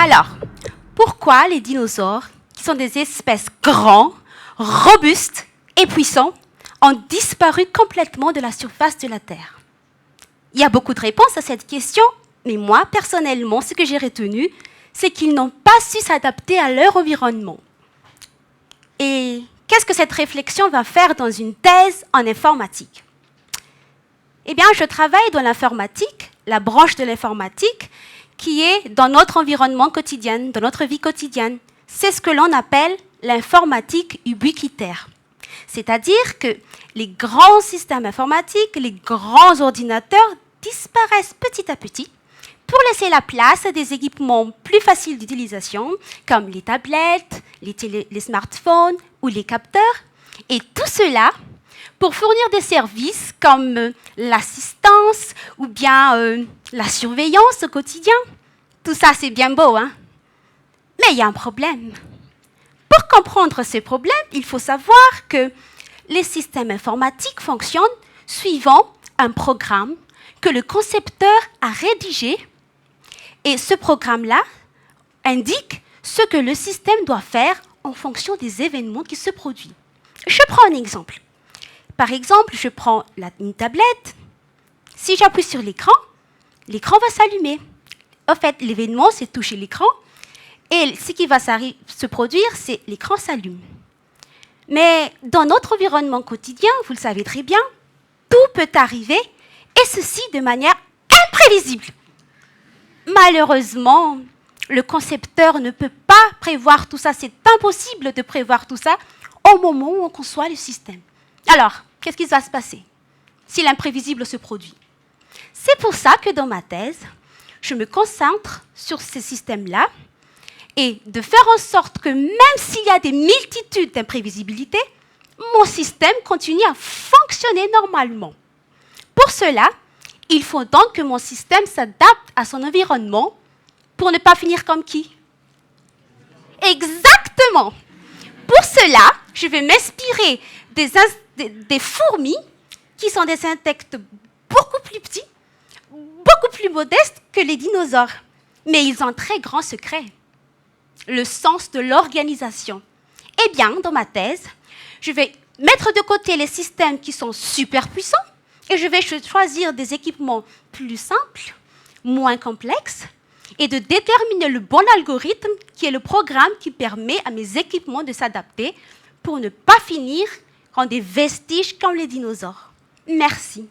Alors, pourquoi les dinosaures, qui sont des espèces grands, robustes et puissants, ont disparu complètement de la surface de la Terre? Il y a beaucoup de réponses à cette question, mais moi, personnellement, ce que j'ai retenu, c'est qu'ils n'ont pas su s'adapter à leur environnement. Et qu'est-ce que cette réflexion va faire dans une thèse en informatique? Eh bien, je travaille dans l'informatique, la branche de l'informatique, qui est dans notre environnement quotidien, dans notre vie quotidienne. C'est ce que l'on appelle l'informatique ubiquitaire. C'est-à-dire que les grands systèmes informatiques, les grands ordinateurs disparaissent petit à petit pour laisser la place à des équipements plus faciles d'utilisation, comme les tablettes, les smartphones ou les capteurs. Et tout cela pour fournir des services comme l'assistance ou bien la surveillance au quotidien. Tout ça, c'est bien beau, hein? Mais il y a un problème. Pour comprendre ce problème, il faut savoir que les systèmes informatiques fonctionnent suivant un programme que le concepteur a rédigé. Et ce programme-là indique ce que le système doit faire en fonction des événements qui se produisent. Je prends un exemple. Par exemple, je prends une tablette. Si j'appuie sur l'écran, l'écran va s'allumer. En fait, l'événement, c'est toucher l'écran. Et ce qui va se produire, c'est l'écran s'allume. Mais dans notre environnement quotidien, vous le savez très bien, tout peut arriver, et ceci de manière imprévisible. Malheureusement, le concepteur ne peut pas prévoir tout ça. C'est impossible de prévoir tout ça au moment où on conçoit le système. Alors, qu'est-ce qui va se passer si l'imprévisible se produit? C'est pour ça que dans ma thèse, je me concentre sur ces systèmes-là et de faire en sorte que même s'il y a des multitudes d'imprévisibilités, mon système continue à fonctionner normalement. Pour cela, il faut donc que mon système s'adapte à son environnement pour ne pas finir comme qui? Exactement. Pour cela, je vais m'inspirer des fourmis qui sont des insectes beaucoup plus petits, beaucoup plus modestes que les dinosaures. Mais ils ont un très grand secret, le sens de l'organisation. Eh bien, dans ma thèse, je vais mettre de côté les systèmes qui sont super puissants et je vais choisir des équipements plus simples, moins complexes, et de déterminer le bon algorithme qui est le programme qui permet à mes équipements de s'adapter pour ne pas finir en des vestiges comme les dinosaures. Merci.